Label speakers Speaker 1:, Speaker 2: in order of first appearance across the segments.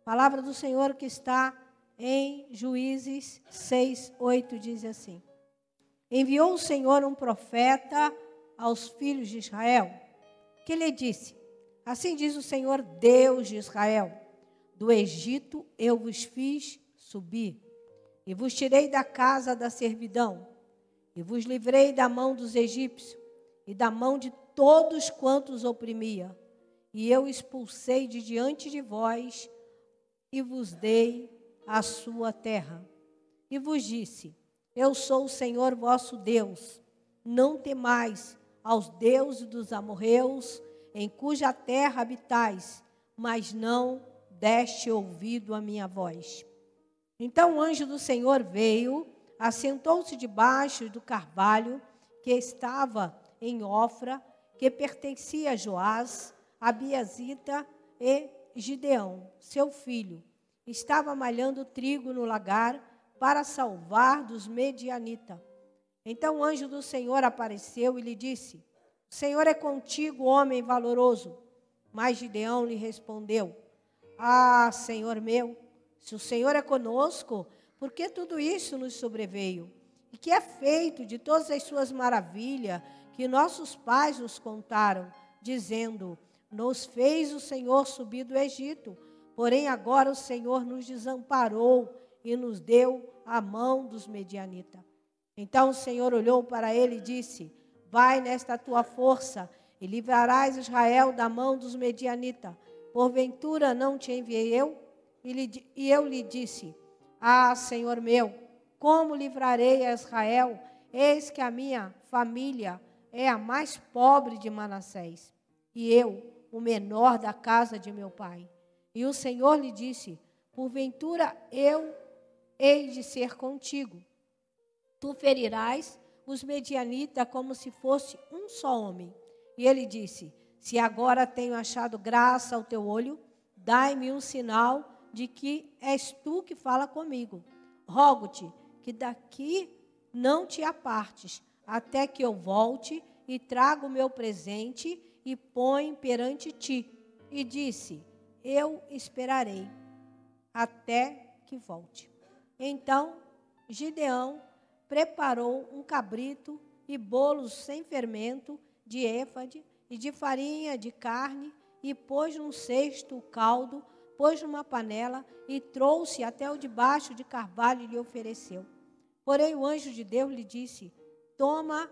Speaker 1: Palavra do Senhor que está em Juízes 6:8 diz assim: Enviou o Senhor um profeta aos filhos de Israel, que lhe disse: Assim diz o Senhor Deus de Israel: Do Egito eu vos fiz subir, e vos tirei da casa da servidão, e vos livrei da mão dos egípcios, e da mão de todos quantos oprimia. E eu expulsei de diante de vós, e vos dei a sua terra. E vos disse: Eu sou o Senhor vosso Deus. Não temais aos deuses dos amorreus, em cuja terra habitais, mas não deste ouvido à minha voz. Então o anjo do Senhor veio, assentou-se debaixo do carvalho que estava em Ofra, que pertencia a Joás, Abiasita e Gideão, seu filho. Estava malhando trigo no lagar para salvar dos medianitas. Então o anjo do Senhor apareceu e lhe disse: O Senhor é contigo, homem valoroso. Mas Gideão lhe respondeu: Ah, Senhor meu, se o Senhor é conosco, por que tudo isso nos sobreveio? E que é feito de todas as suas maravilhas que nossos pais nos contaram, dizendo: Nos fez o Senhor subir do Egito, porém agora o Senhor nos desamparou e nos deu a mão dos medianitas. Então o Senhor olhou para ele e disse: Vai nesta tua força e livrarás Israel da mão dos medianitas. Porventura não te enviei eu? E eu lhe disse: Ah, Senhor meu, como livrarei a Israel? Eis que a minha família é a mais pobre de Manassés, e eu, o menor da casa de meu pai. E o Senhor lhe disse: Porventura eu hei de ser contigo. Tu ferirás os medianitas como se fosse um só homem. E ele disse: Se agora tenho achado graça ao teu olho, dai-me um sinal de que és tu que fala comigo. Rogo-te que daqui não te apartes, até que eu volte e traga o meu presente e põe perante ti. E disse: Eu esperarei até que volte. Então Gideão preparou um cabrito e bolos sem fermento de éfade e de farinha de carne, e pôs num cesto o caldo, pôs numa panela e trouxe até o debaixo de carvalho e lhe ofereceu. Porém o anjo de Deus lhe disse: Toma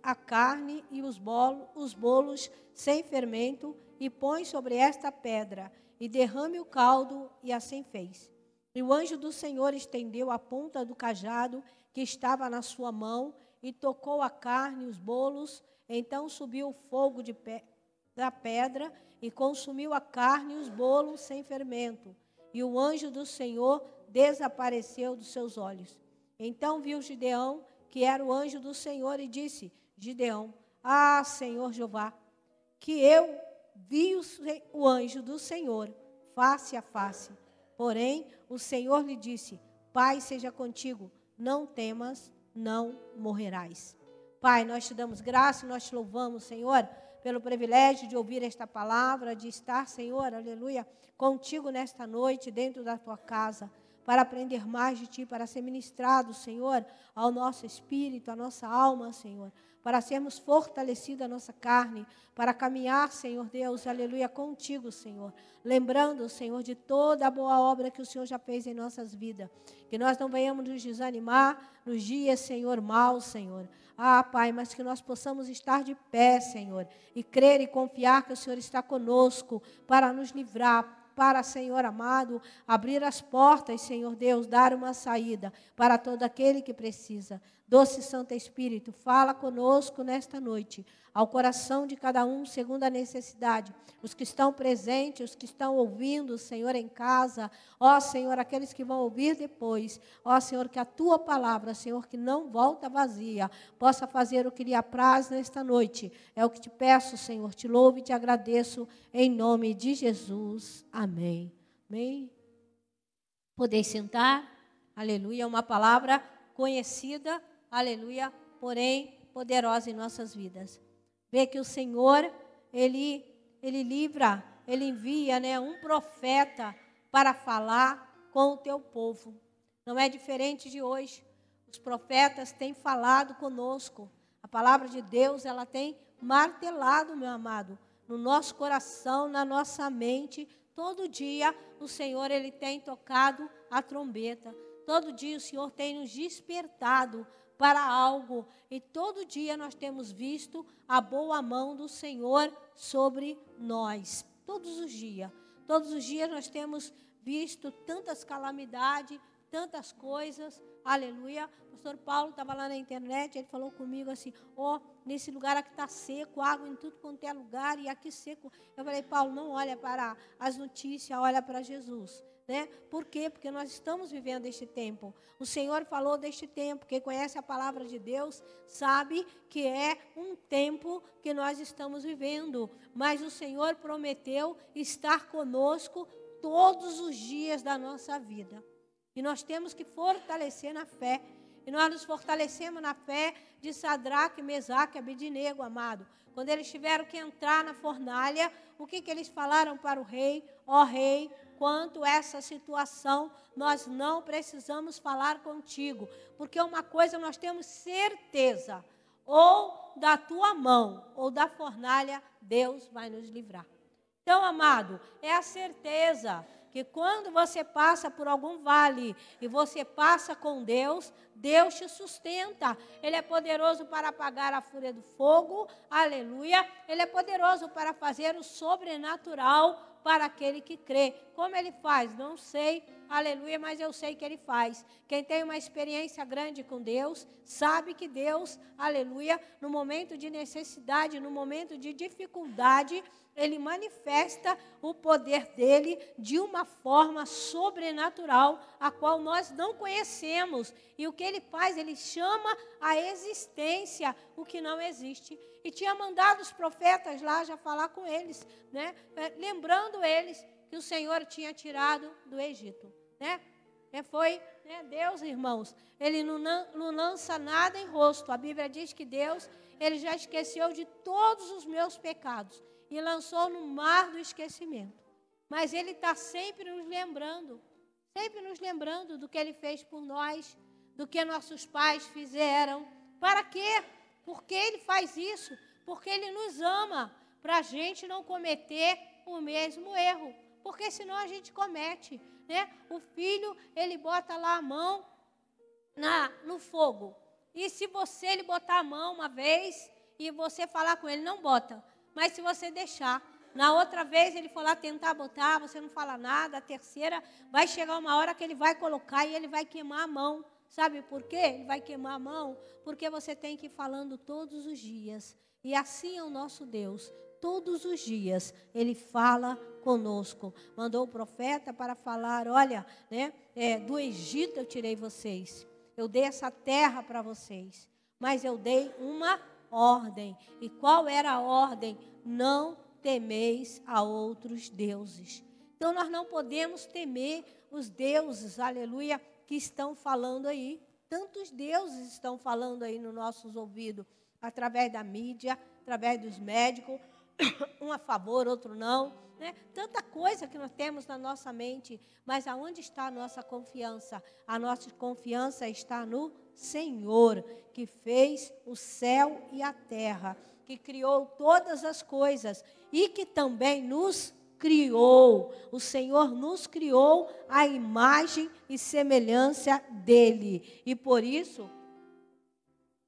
Speaker 1: a carne e os bolos sem fermento e põe sobre esta pedra e derrame o caldo, e assim fez. E o anjo do Senhor estendeu a ponta do cajado que estava na sua mão e tocou a carne e os bolos. Então subiu o fogo da pedra e consumiu a carne e os bolos sem fermento. E o anjo do Senhor desapareceu dos seus olhos. Então viu Gideão que era o anjo do Senhor e disse: Gideão, ah, Senhor Jeová, que eu vi o anjo do Senhor face a face. Porém, o Senhor lhe disse: Pai seja contigo, não temas, não morrerás. Pai, nós te damos graça, nós te louvamos, Senhor, pelo privilégio de ouvir esta palavra, de estar, Senhor, aleluia, contigo nesta noite, dentro da tua casa, para aprender mais de ti, para ser ministrado, Senhor, ao nosso espírito, à nossa alma, Senhor, para sermos fortalecidos a nossa carne, para caminhar, Senhor Deus, aleluia, contigo, Senhor, lembrando, Senhor, de toda a boa obra que o Senhor já fez em nossas vidas, que nós não venhamos nos desanimar nos dias, Senhor, maus, Senhor. Ah, Pai, mas que nós possamos estar de pé, Senhor, e crer e confiar que o Senhor está conosco para nos livrar, para, Senhor amado, abrir as portas, Senhor Deus, dar uma saída para todo aquele que precisa. Doce Santo Espírito, fala conosco nesta noite, ao coração de cada um, segundo a necessidade. Os que estão presentes, os que estão ouvindo, Senhor, em casa. Ó, Senhor, aqueles que vão ouvir depois. Ó, Senhor, que a Tua palavra, Senhor, que não volta vazia, possa fazer o que lhe apraz nesta noite. É o que te peço, Senhor. Te louvo e te agradeço, em nome de Jesus. Amém. Amém. Podeis sentar. Aleluia. Uma palavra conhecida, aleluia, porém poderosa em nossas vidas. Vê que o Senhor, Ele livra, Ele envia, um profeta para falar com o teu povo. Não é diferente de hoje. Os profetas têm falado conosco. A palavra de Deus, ela tem martelado, meu amado, no nosso coração, na nossa mente. Todo dia o Senhor, ele tem tocado a trombeta. Todo dia o Senhor tem nos despertado para algo. E todo dia nós temos visto a boa mão do Senhor sobre nós. Todos os dias. Todos os dias nós temos visto tantas calamidades, tantas coisas. Aleluia. O pastor Paulo estava lá na internet, ele falou comigo assim, nesse lugar aqui está seco, água em tudo quanto é lugar, e aqui seco. Eu falei, Paulo, não olha para as notícias, olha para Jesus. Né? Por quê? Porque nós estamos vivendo este tempo. O Senhor falou deste tempo. Quem conhece a palavra de Deus sabe que é um tempo que nós estamos vivendo. Mas o Senhor prometeu estar conosco todos os dias da nossa vida. E nós temos que fortalecer na fé. E nós nos fortalecemos na fé de Sadraque, Mesaque e Abednego, amado. Quando eles tiveram que entrar na fornalha, o que eles falaram para o rei? Ó rei, quanto a essa situação, nós não precisamos falar contigo. Porque uma coisa nós temos certeza, ou da tua mão, ou da fornalha, Deus vai nos livrar. Então, amado, é a certeza que quando você passa por algum vale e você passa com Deus, Deus te sustenta. Ele é poderoso para apagar a fúria do fogo, aleluia. Ele é poderoso para fazer o sobrenatural para aquele que crê. Como ele faz? Não sei, aleluia, mas eu sei que ele faz. Quem tem uma experiência grande com Deus, sabe que Deus, aleluia, no momento de necessidade, no momento de dificuldade, ele manifesta o poder dele de uma forma sobrenatural, a qual nós não conhecemos. E o que ele faz? Ele chama à existência o que não existe. E tinha mandado os profetas lá já falar com eles, né? Lembrando eles que o Senhor tinha tirado do Egito, né? Foi, né? Deus, irmãos, ele não lança nada em rosto. A Bíblia diz que Deus, ele já esqueceu de todos os meus pecados e lançou no mar do esquecimento. Mas ele está sempre nos lembrando do que ele fez por nós, do que nossos pais fizeram. Para quê? Por que ele faz isso? Porque ele nos ama, para a gente não cometer o mesmo erro. Porque senão a gente comete, né? O filho, ele bota lá a mão no fogo. E se ele botar a mão uma vez e você falar com ele, não bota. Mas se você deixar, na outra vez ele for lá tentar botar, você não fala nada, a terceira, vai chegar uma hora que ele vai colocar e ele vai queimar a mão. Sabe por quê? Ele vai queimar a mão porque você tem que ir falando todos os dias. E assim é o nosso Deus. Todos os dias ele fala conosco. Mandou o profeta para falar, olha, né, do Egito eu tirei vocês. Eu dei essa terra para vocês. Mas eu dei uma ordem. E qual era a ordem? Não temeis a outros deuses. Então nós não podemos temer os deuses, aleluia, que estão falando aí. Tantos deuses estão falando aí nos nossos ouvidos, através da mídia, através dos médicos, um a favor, outro não, né? Tanta coisa que nós temos na nossa mente, mas aonde está a nossa confiança? A nossa confiança está no Senhor, que fez o céu e a terra, que criou todas as coisas e que também nos criou. O Senhor nos criou à imagem e semelhança dele. E por isso,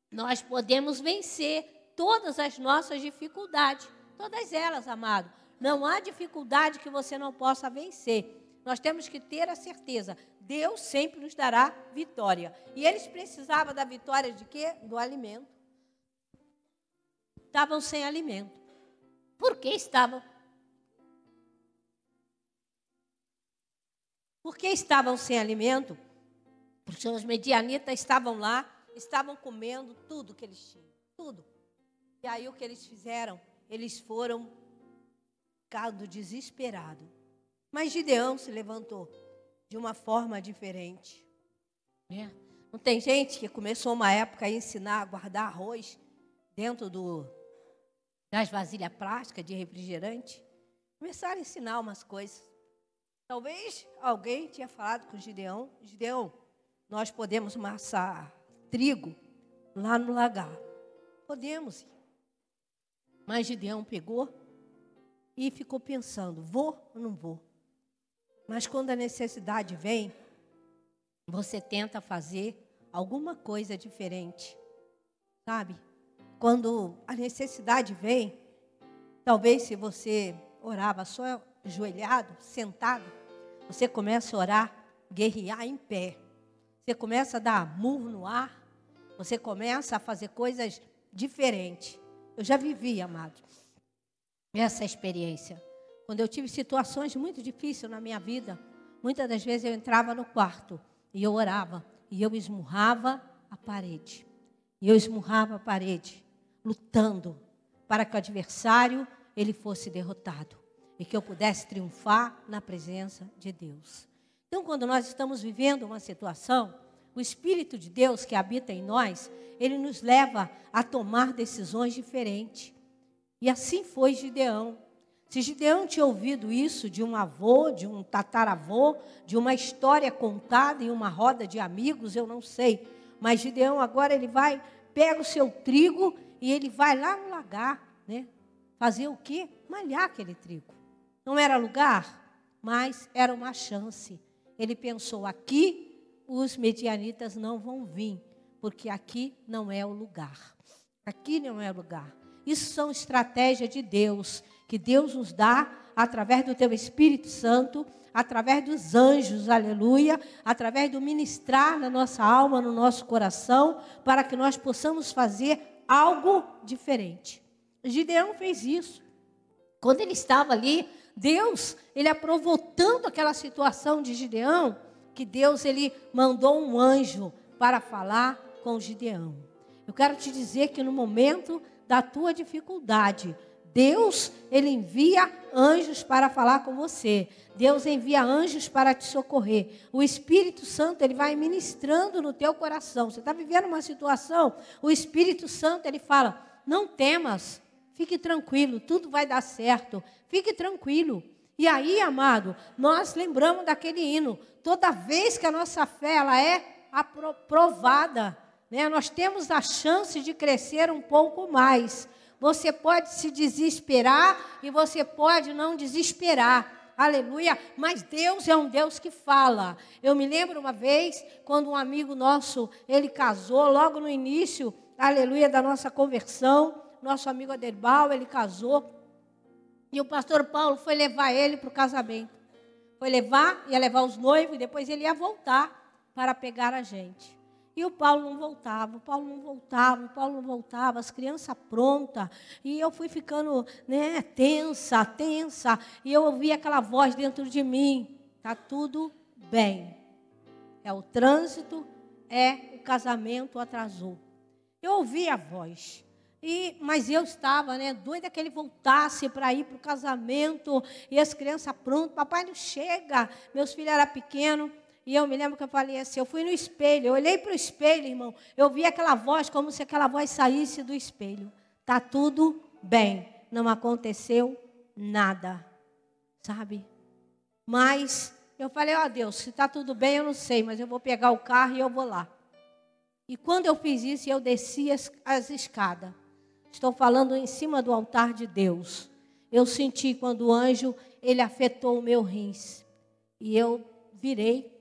Speaker 1: nós podemos vencer todas as nossas dificuldades. Todas elas, amado. Não há dificuldade que você não possa vencer. Nós temos que ter a certeza. Deus sempre nos dará vitória. E eles precisavam da vitória de quê? Do alimento. Estavam sem alimento. Por que estavam? Por que estavam sem alimento? Porque os medianitas estavam lá, estavam comendo tudo que eles tinham. Tudo. E aí o que eles fizeram? Eles foram ficando desesperados. Mas Gideão se levantou de uma forma diferente. Não tem gente que começou uma época a ensinar a guardar arroz dentro das vasilhas plásticas de refrigerante? Começaram a ensinar umas coisas. Talvez alguém tinha falado com Gideão: Gideão, nós podemos amassar trigo lá no lagar. Podemos ir. Mas Gideão pegou e ficou pensando: vou ou não vou? Mas quando a necessidade vem, você tenta fazer alguma coisa diferente, sabe? Quando a necessidade vem, talvez se você orava só ajoelhado, sentado, você começa a orar, guerrear em pé. Você começa a dar murro no ar, você começa a fazer coisas diferentes. Eu já vivi, amado, essa experiência. Quando eu tive situações muito difíceis na minha vida, muitas das vezes eu entrava no quarto e eu orava, e eu esmurrava a parede. E eu esmurrava a parede, lutando para que o adversário ele fosse derrotado e que eu pudesse triunfar na presença de Deus. Então, quando nós estamos vivendo uma situação, o Espírito de Deus que habita em nós, ele nos leva a tomar decisões diferentes. E assim foi Gideão. Se Gideão tinha ouvido isso de um avô, de um tataravô, de uma história contada em uma roda de amigos, eu não sei. Mas Gideão agora ele vai, pega o seu trigo e ele vai lá no lagar, né? Fazer o quê? Malhar aquele trigo. Não era lugar, mas era uma chance. Ele pensou: aqui os medianitas não vão vir, porque aqui não é o lugar. Aqui não é o lugar. Isso são estratégias de Deus, que Deus nos dá através do teu Espírito Santo, através dos anjos, aleluia, através do ministrar na nossa alma, no nosso coração, para que nós possamos fazer algo diferente. Gideão fez isso. Quando ele estava ali, Deus, ele aprovou tanto aquela situação de Gideão, que Deus, ele mandou um anjo para falar com Gideão. Eu quero te dizer que no momento da tua dificuldade, Deus, ele envia anjos para falar com você. Deus envia anjos para te socorrer. O Espírito Santo, ele vai ministrando no teu coração. Você está vivendo uma situação, o Espírito Santo, ele fala: não temas, fique tranquilo, tudo vai dar certo. Fique tranquilo. E aí, amado, nós lembramos daquele hino. Toda vez que a nossa fé ela é aprovada, né, nós temos a chance de crescer um pouco mais. Você pode se desesperar e você pode não desesperar. Aleluia. Mas Deus é um Deus que fala. Eu me lembro uma vez, quando um amigo nosso, ele casou, logo no início, aleluia, da nossa conversão, nosso amigo Aderbal, ele casou. E o pastor Paulo foi levar ele para o casamento. Foi levar, ia levar os noivos, e depois ele ia voltar para pegar a gente. E o Paulo não voltava, as crianças prontas. E eu fui ficando, né, tensa. E eu ouvi aquela voz dentro de mim: está tudo bem. É o trânsito, é o casamento atrasou. Eu ouvi a voz. Mas eu estava, né, doida que ele voltasse para ir para o casamento. E as crianças prontas. Papai não chega. Meus filhos eram pequenos. E eu me lembro que eu falei assim, eu fui no espelho, eu olhei para o espelho, irmão, eu vi aquela voz como se aquela voz saísse do espelho. Está tudo bem, não aconteceu nada, sabe? Mas eu falei: ó Deus, se está tudo bem eu não sei, mas eu vou pegar o carro e eu vou lá. E quando eu fiz isso, eu desci as escadas. Estou falando em cima do altar de Deus. Eu senti quando o anjo, ele afetou o meu rins. E eu virei.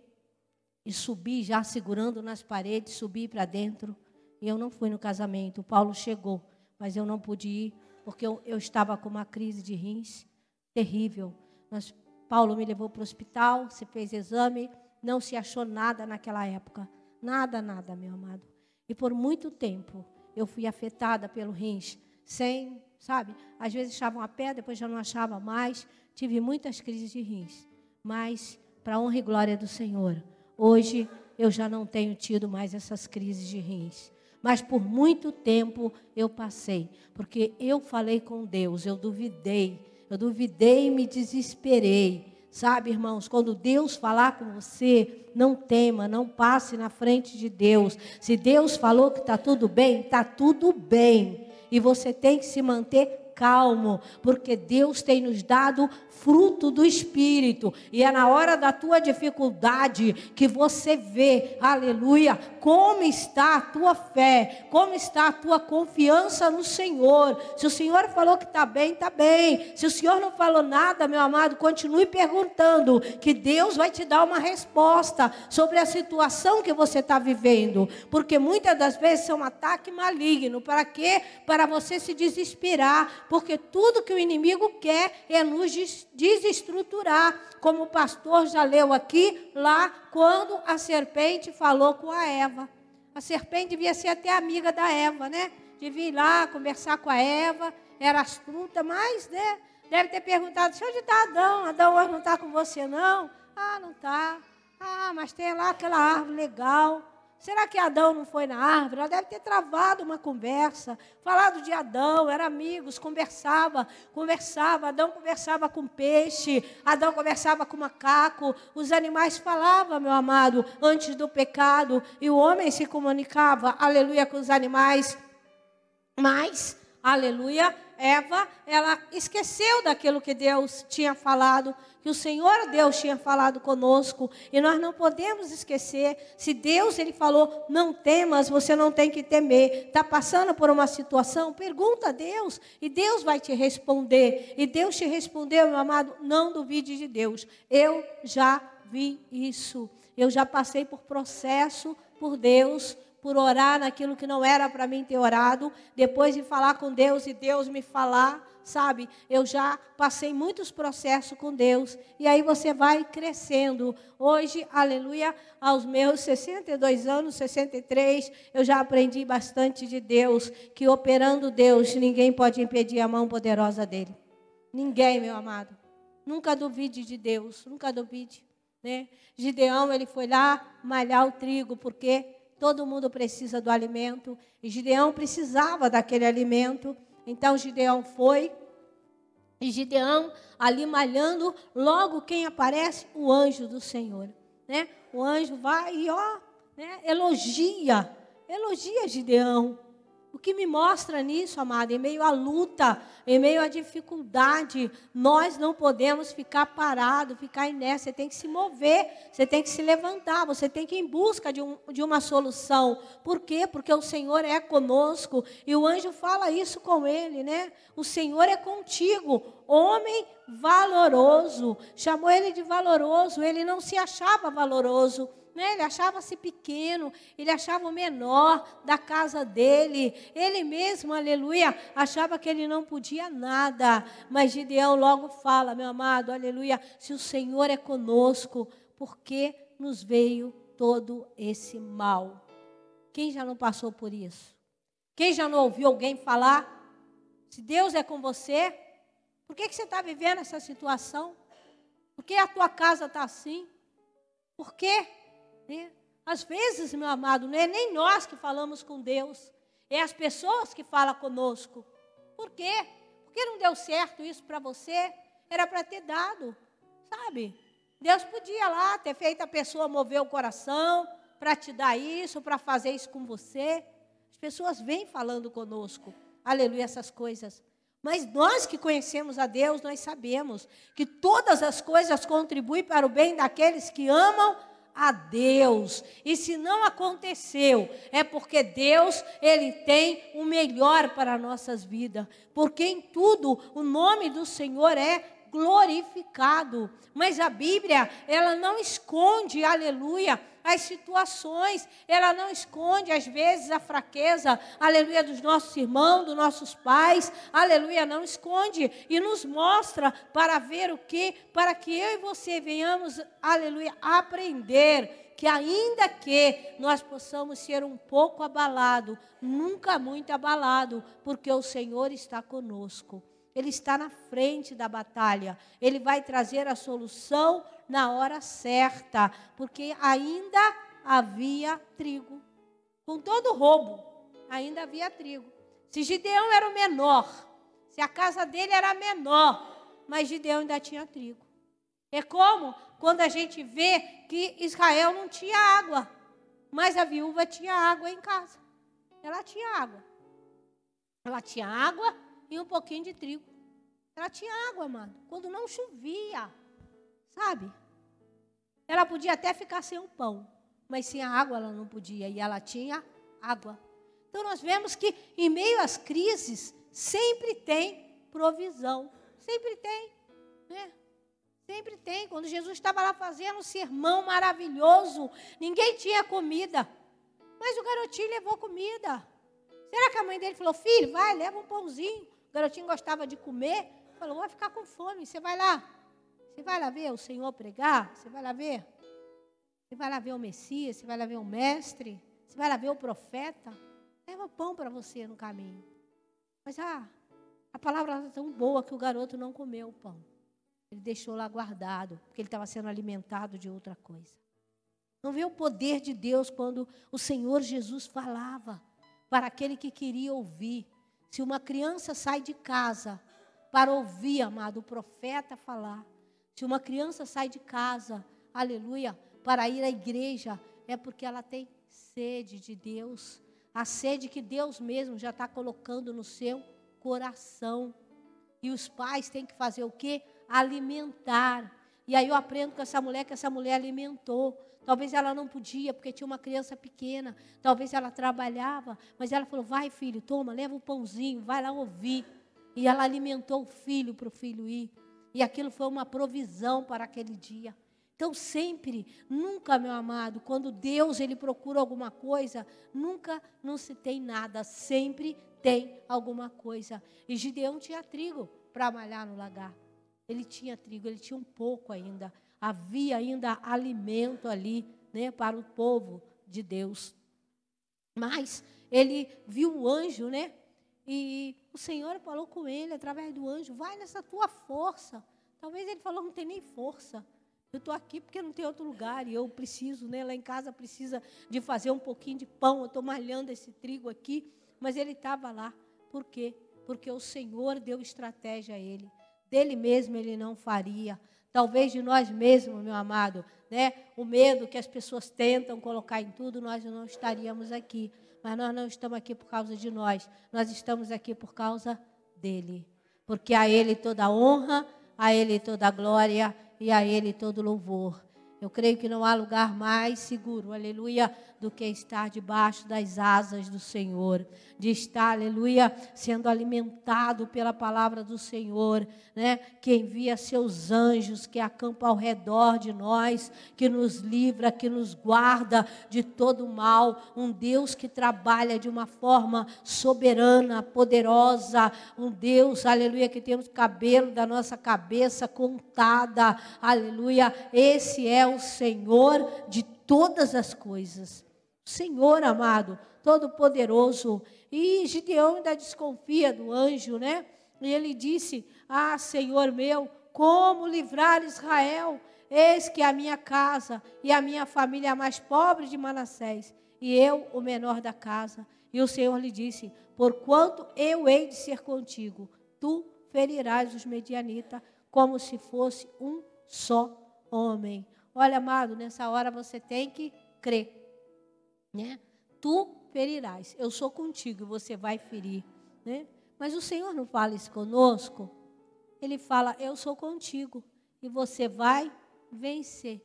Speaker 1: E subi já segurando nas paredes, subi para dentro. E eu não fui no casamento. O Paulo chegou, mas eu não pude ir, porque eu estava com uma crise de rins terrível. Mas Paulo me levou para o hospital, se fez exame, não se achou nada naquela época. Nada, meu amado. E por muito tempo eu fui afetada pelo rins, sem, sabe? Às vezes achavam a pé, depois já não achava mais. Tive muitas crises de rins. Mas, para a honra e glória do Senhor, hoje eu já não tenho tido mais essas crises de rins. Mas por muito tempo eu passei. Porque eu falei com Deus, eu duvidei e me desesperei. Sabe, irmãos, quando Deus falar com você, não tema, não passe na frente de Deus. Se Deus falou que está tudo bem, está tudo bem. E você tem que se manter calmo, porque Deus tem nos dado fruto do Espírito. E é na hora da tua dificuldade que você vê, aleluia, como está a tua fé, como está a tua confiança no Senhor. Se o Senhor falou que está bem, está bem. Se o Senhor não falou nada, meu amado, continue perguntando, que Deus vai te dar uma resposta sobre a situação que você está vivendo. Porque muitas das vezes é um ataque maligno. Para quê? Para você se desesperar. Porque tudo que o inimigo quer é nos desestruturar. Como o pastor já leu aqui, lá quando a serpente falou com a Eva. A serpente devia ser até amiga da Eva, né? Devia ir lá conversar com a Eva, era astuta, mas, né? Deve ter perguntado, onde está Adão? Adão hoje não está com você, não? Ah, não está. Ah, mas tem lá aquela árvore legal. Será que Adão não foi na árvore? Ela deve ter travado uma conversa, falado de Adão, eram amigos, conversava. Adão conversava com peixe, Adão conversava com macaco. Os animais falavam, meu amado, antes do pecado. E o homem se comunicava, aleluia, com os animais. Mas, aleluia, Eva, ela esqueceu daquilo que Deus tinha falado, que o Senhor Deus tinha falado conosco, e nós não podemos esquecer. Se Deus, Ele falou, não temas, você não tem que temer. Está passando por uma situação? Pergunta a Deus, e Deus vai te responder. E Deus te respondeu, meu amado, não duvide de Deus. Eu já vi isso. Eu já passei por processo, por Deus, por orar naquilo que não era para mim ter orado, depois de falar com Deus e Deus me falar, sabe? Eu já passei muitos processos com Deus, e aí você vai crescendo. Hoje, aleluia, aos meus 62 anos, 63, eu já aprendi bastante de Deus, que operando Deus, ninguém pode impedir a mão poderosa dEle. Ninguém, meu amado. Nunca duvide de Deus, nunca duvide, né? Gideão, ele foi lá malhar o trigo, porque todo mundo precisa do alimento, e Gideão precisava daquele alimento. Então Gideão foi, e Gideão ali malhando, logo quem aparece? O anjo do Senhor, né? O anjo vai e né, elogia Gideão. O que me mostra nisso, amado, em meio à luta, em meio à dificuldade, nós não podemos ficar parados, ficar inércia. Você tem que se mover, você tem que se levantar, você tem que ir em busca de uma solução. Por quê? Porque o Senhor é conosco, e o anjo fala isso com ele, né? O Senhor é contigo, homem valoroso. Chamou ele de valoroso, ele não se achava valoroso, né? Ele achava-se pequeno, ele achava o menor da casa dele. Ele mesmo, aleluia, achava que ele não podia nada. Mas Gideão logo fala, meu amado, aleluia, se o Senhor é conosco, por que nos veio todo esse mal? Quem já não passou por isso? Quem já não ouviu alguém falar? Se Deus é com você, por que você está vivendo essa situação? Por que a tua casa está assim? Por quê? Às vezes, meu amado, não é nem nós que falamos com Deus, é as pessoas que falam conosco. Por quê? Porque não deu certo isso para você? Era para ter dado, sabe? Deus podia lá ter feito a pessoa mover o coração para te dar isso, para fazer isso com você. As pessoas vêm falando conosco, aleluia, essas coisas. Mas nós que conhecemos a Deus, nós sabemos que todas as coisas contribuem para o bem daqueles que amam a Deus. E se não aconteceu, é porque Deus, Ele tem o melhor para nossas vidas. Porque em tudo o nome do Senhor é glorificado. Mas a Bíblia, ela não esconde, aleluia, as situações, ela não esconde às vezes a fraqueza, aleluia, dos nossos irmãos, dos nossos pais, aleluia, não esconde, e nos mostra para ver o que, para que eu e você venhamos, aleluia, aprender que ainda que nós possamos ser um pouco abalado, nunca muito abalado, porque o Senhor está conosco. Ele está na frente da batalha. Ele vai trazer a solução na hora certa. Porque ainda havia trigo. Com todo o roubo, ainda havia trigo. Se Gideão era o menor, se a casa dele era menor, mas Gideão ainda tinha trigo. É como quando a gente vê que Israel não tinha água, mas a viúva tinha água em casa. Ela tinha água. Ela tinha água e um pouquinho de trigo. Ela tinha água, amado, quando não chovia, sabe? Ela podia até ficar sem o pão, mas sem a água ela não podia, e ela tinha água. Então nós vemos que em meio às crises, sempre tem provisão, sempre tem, né? Sempre tem. Quando Jesus estava lá fazendo um sermão maravilhoso, ninguém tinha comida, mas o garotinho levou comida. Será que a mãe dele falou, filho, vai, leva um pãozinho? O garotinho gostava de comer, falou, vou ficar com fome, você vai lá ver o Senhor pregar, você vai lá ver o Messias, você vai lá ver o mestre, você vai lá ver o profeta, leva pão para você no caminho. Mas a palavra era tão boa que o garoto não comeu o pão. Ele deixou lá guardado, porque ele estava sendo alimentado de outra coisa. Não vê o poder de Deus quando o Senhor Jesus falava para aquele que queria ouvir. Se uma criança sai de casa para ouvir, amado, o profeta falar. Se uma criança sai de casa, aleluia, para ir à igreja, é porque ela tem sede de Deus. A sede que Deus mesmo já está colocando no seu coração. E os pais têm que fazer o quê? Alimentar. E aí eu aprendo com essa mulher que essa mulher alimentou. Talvez ela não podia, porque tinha uma criança pequena. Talvez ela trabalhava, mas ela falou, vai filho, toma, leva um pãozinho, vai lá ouvir. E ela alimentou o filho para o filho ir. E aquilo foi uma provisão para aquele dia. Então sempre, nunca, meu amado, quando Deus ele procura alguma coisa, nunca não se tem nada, sempre tem alguma coisa. E Gideão tinha trigo para malhar no lagar. Ele tinha trigo, ele tinha um pouco ainda. Havia ainda alimento ali, né, para o povo de Deus. Mas ele viu o anjo, né? E o Senhor falou com ele através do anjo, vai nessa tua força. Talvez ele falou, não tem nem força. Eu estou aqui porque não tem outro lugar e eu preciso, né? Lá em casa precisa de fazer um pouquinho de pão. Eu estou malhando esse trigo aqui. Mas ele estava lá. Por quê? Porque o Senhor deu estratégia a ele. Dele mesmo ele não faria. Talvez de nós mesmos, meu amado, né? O medo que as pessoas tentam colocar em tudo, nós não estaríamos aqui. Mas nós não estamos aqui por causa de nós. Nós estamos aqui por causa dele. Porque a ele toda honra, a ele toda glória e a ele todo louvor. Eu creio que não há lugar mais seguro, aleluia, do que estar debaixo das asas do Senhor. De estar, aleluia, sendo alimentado pela palavra do Senhor, né? Que envia seus anjos, que acampam ao redor de nós, que nos livra, que nos guarda de todo mal. Um Deus que trabalha de uma forma soberana, poderosa. Um Deus, aleluia, que temos cabelo da nossa cabeça contada. Aleluia, esse é o Senhor de todas as coisas. O Senhor, amado, todo-poderoso. E Gideão ainda desconfia do anjo, né? E ele disse, Senhor meu, como livrar Israel? Eis que a minha casa e a minha família é a mais pobre de Manassés, e eu o menor da casa. E o Senhor lhe disse, porquanto eu hei de ser contigo, tu ferirás os medianitas, como se fosse um só homem. Olha, amado, nessa hora você tem que crer, né? Tu ferirás, eu sou contigo, você vai ferir, né? Mas o Senhor não fala isso conosco. Ele fala, eu sou contigo e você vai vencer.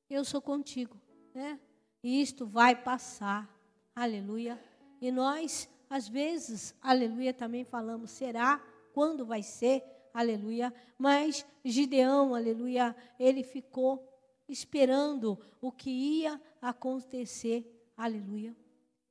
Speaker 1: Eu sou contigo, né? E isto vai passar, aleluia. E nós, às vezes, aleluia, também falamos, será? Quando vai ser? Aleluia. Mas Gideão, aleluia, ele ficou esperando o que ia acontecer, aleluia.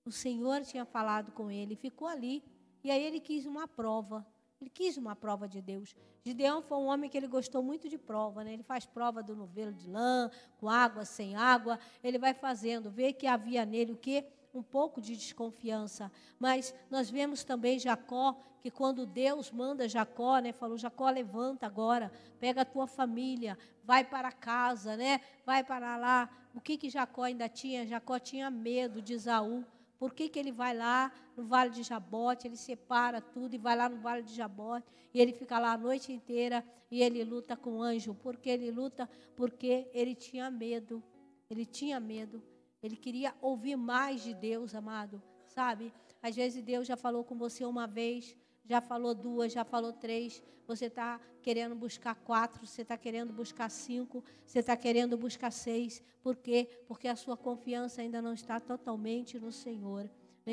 Speaker 1: O Senhor tinha falado com ele, ficou ali. E aí ele quis uma prova. Ele quis uma prova de Deus. Gideão foi um homem que ele gostou muito de prova, né? Ele faz prova do novelo de lã, com água, sem água. Ele vai fazendo, vê que havia nele o quê? Um pouco de desconfiança. Mas nós vemos também Jacó, que quando Deus manda Jacó, né? Falou, Jacó, levanta agora, pega a tua família, vai para casa, né? Vai para lá. O que Jacó ainda tinha? Jacó tinha medo de Esaú. Por que ele vai lá no Vale de Jabote, ele separa tudo e vai lá no Vale de Jabote, e ele fica lá a noite inteira e ele luta com o anjo? Porque ele luta? Porque ele tinha medo, ele tinha medo, ele queria ouvir mais de Deus, amado, sabe? Às vezes Deus já falou com você uma vez, já falou 2, já falou 3, você está querendo buscar 4, você está querendo buscar 5, você está querendo buscar 6. Por quê? Porque a sua confiança ainda não está totalmente no Senhor.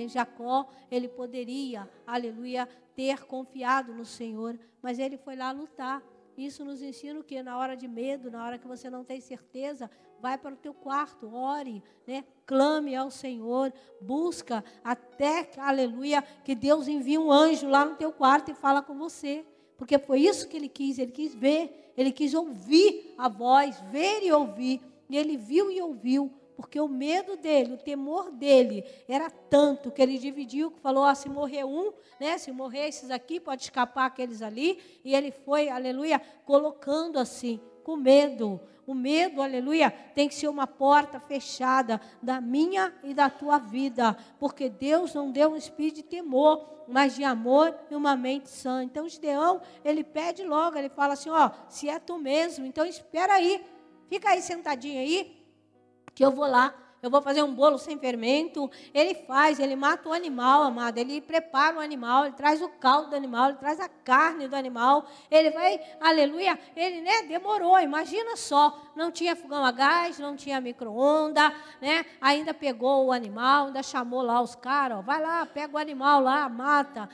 Speaker 1: Jacó, ele poderia, aleluia, ter confiado no Senhor, mas ele foi lá lutar. Isso nos ensina o quê? Na hora de medo, na hora que você não tem certeza, vai para o teu quarto, ore, clame ao Senhor, busca até, aleluia, que Deus envie um anjo lá no teu quarto e fala com você. Porque foi isso que ele quis ver, ele quis ouvir a voz, ver e ouvir. E ele viu e ouviu, porque o medo dele, o temor dele era tanto que ele dividiu, que falou, se morrer um, se morrer esses aqui, pode escapar aqueles ali. E ele foi, aleluia, colocando assim, com medo. O medo, aleluia, tem que ser uma porta fechada da minha e da tua vida, porque Deus não deu um espírito de temor, mas de amor e uma mente sã. Então, Gideão, ele pede logo, ele fala assim, se é tu mesmo, então espera aí, fica aí sentadinho aí, que eu vou lá. Eu vou fazer um bolo sem fermento. Ele faz, ele mata o animal, amado. Ele prepara o animal, ele traz o caldo do animal, ele traz a carne do animal. Ele vai, aleluia, ele, demorou, imagina só. Não tinha fogão a gás, não tinha micro-ondas, ainda pegou o animal, ainda chamou lá os caras, vai lá, pega o animal lá, mata,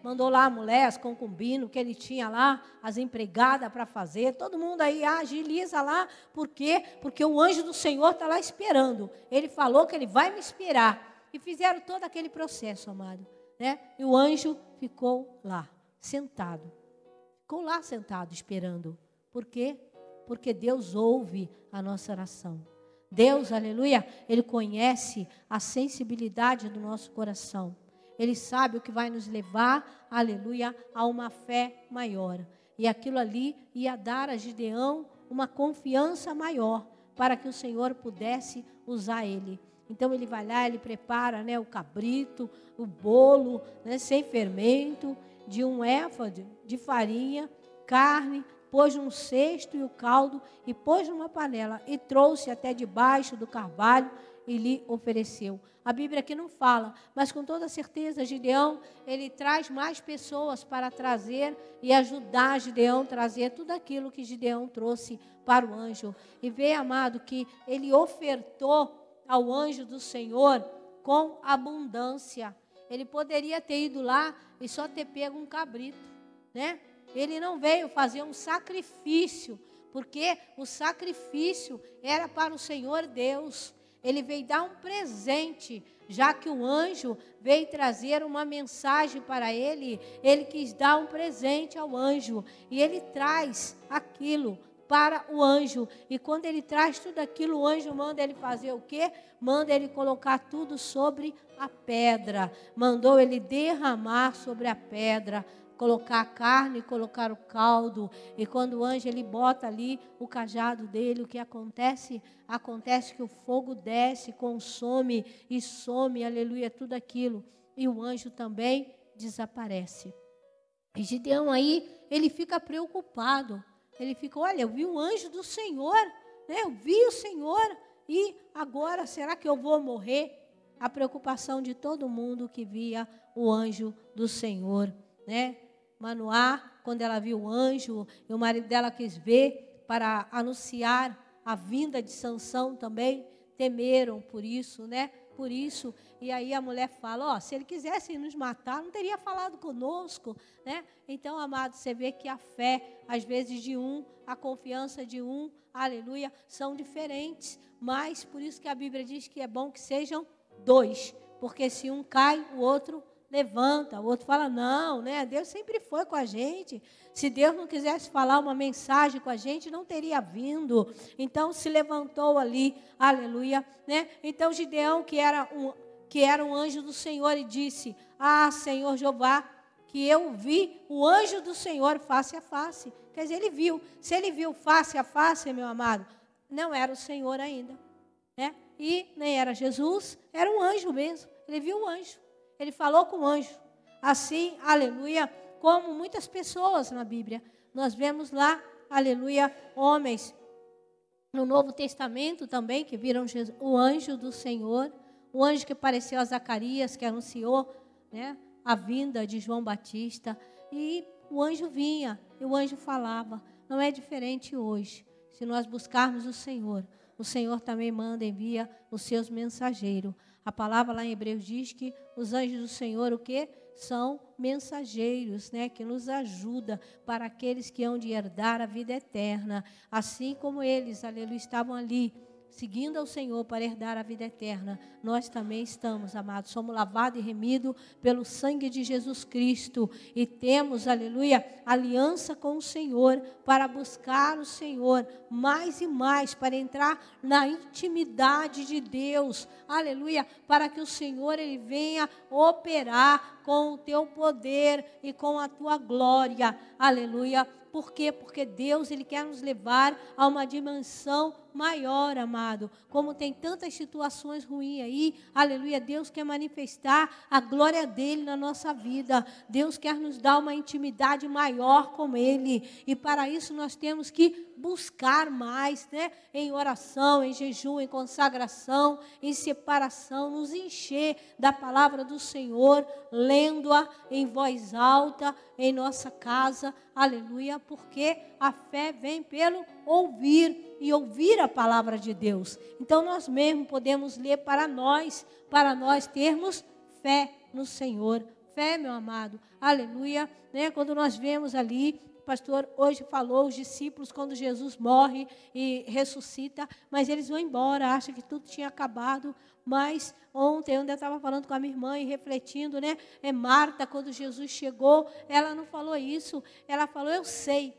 Speaker 1: mandou lá a mulher, as concubinas que ele tinha lá, as empregadas para fazer. Todo mundo aí agiliza lá, por quê? Porque o anjo do Senhor está lá esperando. Ele falou que ele vai me esperar. E fizeram todo aquele processo, amado. E o anjo ficou lá, sentado. Ficou lá sentado, esperando. Por quê? Porque Deus ouve a nossa oração. Deus, aleluia, Ele conhece a sensibilidade do nosso coração. Ele sabe o que vai nos levar, aleluia, a uma fé maior. E aquilo ali ia dar a Gideão uma confiança maior, para que o Senhor pudesse usar ele. Então ele vai lá, ele prepara o cabrito, o bolo, sem fermento, de um éfode de farinha, carne, pôs num cesto e o caldo, e pôs numa panela, e trouxe até debaixo do carvalho, e lhe ofereceu. A Bíblia aqui não fala, mas com toda certeza, Gideão, ele traz mais pessoas para trazer e ajudar Gideão a trazer tudo aquilo que Gideão trouxe para o anjo. E vê, amado, que ele ofertou ao anjo do Senhor com abundância. Ele poderia ter ido lá e só ter pego um cabrito, Ele não veio fazer um sacrifício, porque o sacrifício era para o Senhor Deus. Ele veio dar um presente, já que o anjo veio trazer uma mensagem para ele, ele quis dar um presente ao anjo, e ele traz aquilo para o anjo, e quando ele traz tudo aquilo, o anjo manda ele fazer o quê? Manda ele colocar tudo sobre a pedra, mandou ele derramar sobre a pedra, colocar a carne, colocar o caldo. E quando o anjo ele bota ali o cajado dele, o que acontece? Acontece que o fogo desce, consome e some, aleluia, tudo aquilo. E o anjo também desaparece. E Gideão aí, ele fica preocupado. Ele fica, olha, eu vi o anjo do Senhor, eu vi o Senhor, e agora será que eu vou morrer? A preocupação de todo mundo que via o anjo do Senhor, Manoá, quando ela viu o anjo, e o marido dela quis ver para anunciar a vinda de Sansão também, temeram por isso, Por isso, e aí a mulher fala, se ele quisesse nos matar, não teria falado conosco, Então, amado, você vê que a fé, às vezes de um, a confiança de um, aleluia, são diferentes, mas por isso que a Bíblia diz que é bom que sejam 2, porque se um cai, o outro levanta, o outro fala, não, Deus sempre foi com a gente. Se Deus não quisesse falar uma mensagem com a gente, não teria vindo. Então se levantou ali, aleluia, Então Gideão, que era um anjo do Senhor, e disse, Senhor Jeová, que eu vi o anjo do Senhor face a face. Quer dizer, ele viu. Se ele viu face a face, meu amado, não era o Senhor ainda, E nem era Jesus, era um anjo mesmo. Ele viu o anjo. Ele falou com o anjo. Assim, aleluia, como muitas pessoas na Bíblia. Nós vemos lá, aleluia, homens no Novo Testamento também, que viram Jesus, o anjo do Senhor, o anjo que apareceu a Zacarias, que anunciou, a vinda de João Batista e o anjo vinha e o anjo falava. Não é diferente hoje. Se nós buscarmos o Senhor também manda, envia os seus mensageiros. A palavra lá em Hebreus diz que os anjos do Senhor, o quê? São mensageiros, né? Que nos ajuda para aqueles que hão de herdar a vida eterna. Assim como eles, aleluia, estavam ali, seguindo ao Senhor para herdar a vida eterna, nós também estamos, amados, somos lavados e remidos pelo sangue de Jesus Cristo e temos, aleluia, aliança com o Senhor para buscar o Senhor mais e mais, para entrar na intimidade de Deus, aleluia, para que o Senhor ele venha operar com o teu poder e com a tua glória, aleluia. Por quê? Porque Deus ele quer nos levar a uma dimensão maior, amado. Como tem tantas situações ruins aí, aleluia, Deus quer manifestar a glória dele na nossa vida. Deus quer nos dar uma intimidade maior com ele. E para isso nós temos que buscar mais, né? Em oração, em jejum, em consagração, em separação, nos encher da palavra do Senhor, lendo-a em voz alta em nossa casa, aleluia, porque a fé vem pelo ouvir e ouvir a palavra de Deus. Então nós mesmos podemos ler para nós termos fé no Senhor. Fé, meu amado, aleluia, né? Quando nós vemos ali, o pastor hoje falou, os discípulos, quando Jesus morre e ressuscita, mas eles vão embora, acham que tudo tinha acabado. Mas ontem, eu estava falando com a minha irmã e refletindo, né? Marta, quando Jesus chegou, ela não falou isso. Ela falou, eu sei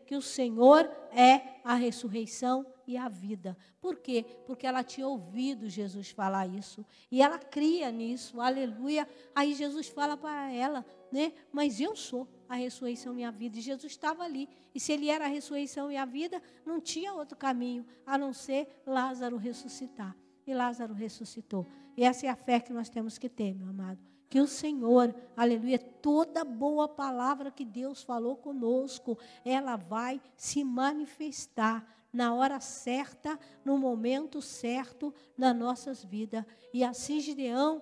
Speaker 1: que o Senhor é a ressurreição e a vida. Por quê? Porque ela tinha ouvido Jesus falar isso. E ela cria nisso, aleluia. Aí Jesus fala para ela, né? Mas eu sou a ressurreição e a vida. E Jesus estava ali. E se ele era a ressurreição e a vida, não tinha outro caminho, a não ser Lázaro ressuscitar. E Lázaro ressuscitou. E essa é a fé que nós temos que ter, meu amado. Que o Senhor, aleluia, toda boa palavra que Deus falou conosco, ela vai se manifestar na hora certa, no momento certo, nas nossas vidas. E assim Gideão,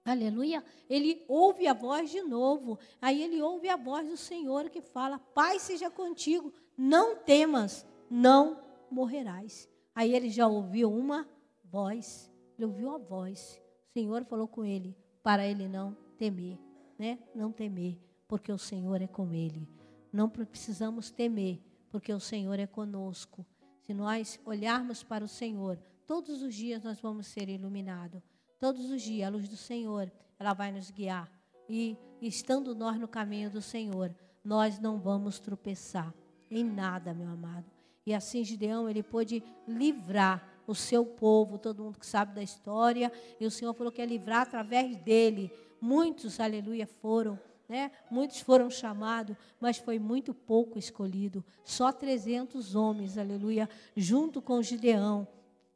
Speaker 1: aleluia, ele ouve a voz de novo. Aí ele ouve a voz do Senhor que fala, Pai seja contigo, não temas, não morrerás. Aí ele já ouviu uma voz, ele ouviu a voz. O Senhor falou com ele, para ele não temer, né? Não temer, porque o Senhor é com ele. Não precisamos temer, porque o Senhor é conosco. Se nós olharmos para o Senhor, todos os dias nós vamos ser iluminados. Todos os dias, a luz do Senhor, ela vai nos guiar. E estando nós no caminho do Senhor, nós não vamos tropeçar em nada, meu amado. E assim Gideão, ele pôde livrar o seu povo, todo mundo que sabe da história, e o Senhor falou que ia livrar através dele. Muitos, aleluia, foram, né? Muitos foram chamados, mas foi muito pouco escolhido. Só 300 homens, aleluia, junto com Gideão,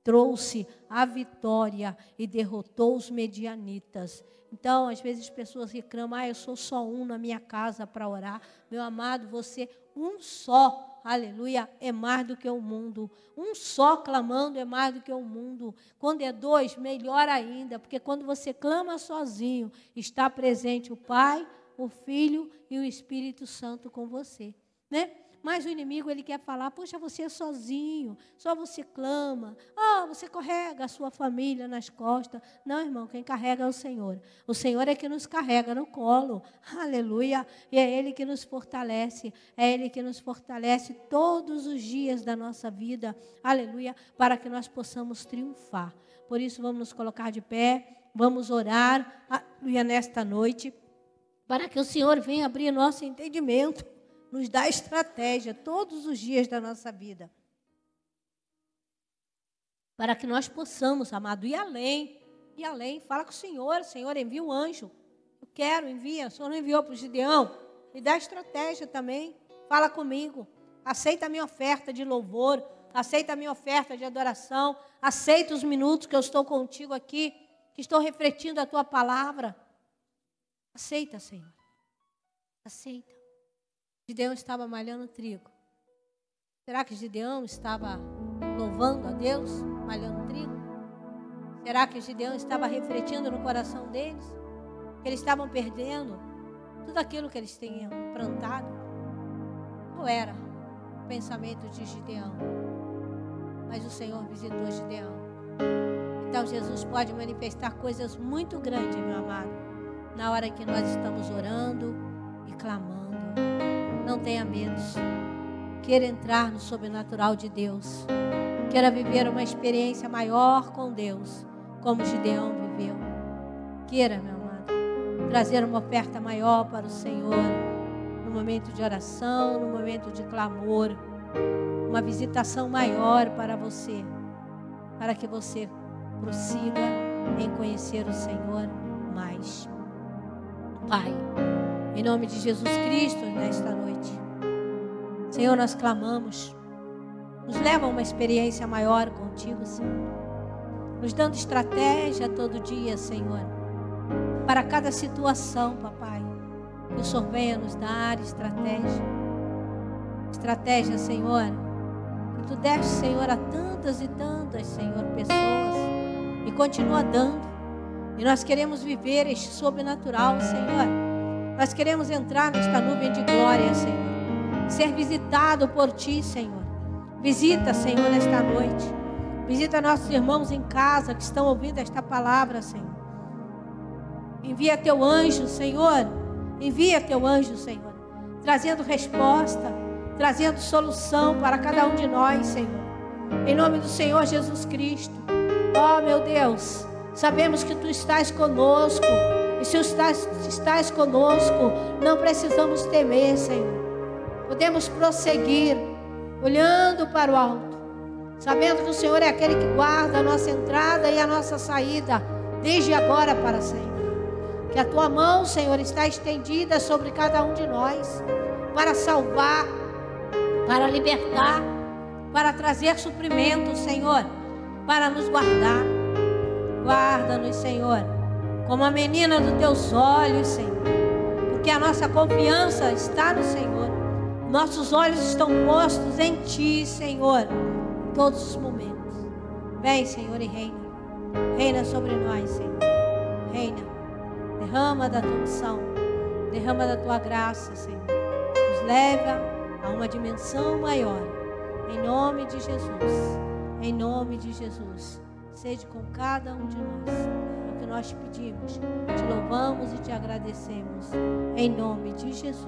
Speaker 1: trouxe a vitória e derrotou os medianitas. Então, às vezes as pessoas reclamam, eu sou só um na minha casa para orar. Meu amado, você, um só, aleluia, é mais do que o mundo. Um só clamando é mais do que o mundo. Quando é dois, melhor ainda, porque quando você clama sozinho, está presente o Pai, o Filho e o Espírito Santo com você, né? Mas o inimigo, ele quer falar, poxa, você é sozinho, só você clama. Você carrega a sua família nas costas. Não, irmão, quem carrega é o Senhor. O Senhor é que nos carrega no colo. Aleluia. E é Ele que nos fortalece. É Ele que nos fortalece todos os dias da nossa vida. Aleluia. Para que nós possamos triunfar. Por isso, vamos nos colocar de pé. Vamos orar, aleluia, nesta noite. Para que o Senhor venha abrir nosso entendimento. Nos dá estratégia todos os dias da nossa vida. Para que nós possamos, amado, ir além. Ir além. Fala com o Senhor envia o anjo. Eu quero, envia. O Senhor não enviou para o Gideão. Me dá estratégia também. Fala comigo. Aceita a minha oferta de louvor. Aceita a minha oferta de adoração. Aceita os minutos que eu estou contigo aqui. Que estou refletindo a tua palavra. Aceita, Senhor. Aceita. Gideão estava malhando trigo. Será que Gideão estava louvando a Deus, malhando trigo? Será que Gideão estava refletindo no coração deles? que eles estavam perdendo tudo aquilo que eles tinham plantado. Qual era o pensamento de Gideão? Mas o Senhor visitou Gideão. Então Jesus pode manifestar coisas muito grandes, meu amado, na hora que nós estamos orando e clamando. Não tenha medo. Queira entrar no sobrenatural de Deus. Queira viver uma experiência maior com Deus, como Gideão viveu. Queira, meu amado, trazer uma oferta maior para o Senhor, no momento de oração, no momento de clamor, uma visitação maior para você, para que você prossiga em conhecer o Senhor mais. Pai, em nome de Jesus Cristo, nesta noite, Senhor, nós clamamos, nos leva a uma experiência maior contigo, Senhor, nos dando estratégia todo dia, Senhor, para cada situação, papai, que o Senhor venha nos dar estratégia, Senhor, que tu deste, Senhor, a tantas e tantas, Senhor, pessoas, e continua dando, e nós queremos viver este sobrenatural, Senhor, nós queremos entrar nesta nuvem de glória, Senhor, ser visitado por ti, Senhor. Visita, Senhor, nesta noite, visita nossos irmãos em casa que estão ouvindo esta palavra, Senhor. Envia teu anjo, Senhor, envia teu anjo, Senhor, trazendo resposta, trazendo solução para cada um de nós, Senhor, em nome do Senhor Jesus Cristo. Oh, meu Deus, sabemos que tu estás conosco, e se estás conosco, não precisamos temer, Senhor. Podemos prosseguir, olhando para o alto, sabendo que o Senhor é aquele que guarda a nossa entrada e a nossa saída, desde agora para sempre. Que a tua mão, Senhor, está estendida sobre cada um de nós, para salvar, para libertar, para trazer suprimento, Senhor, para nos guardar. Guarda-nos, Senhor, como a menina dos teus olhos, Senhor, porque a nossa confiança está no Senhor. Nossos olhos estão postos em ti, Senhor, em todos os momentos. Vem, Senhor, e reina. Reina sobre nós, Senhor. Reina. Derrama da tua unção. Derrama da tua graça, Senhor. Nos leva a uma dimensão maior. Em nome de Jesus. Em nome de Jesus. Seja com cada um de nós. É o que nós te pedimos. Te louvamos e te agradecemos. Em nome de Jesus.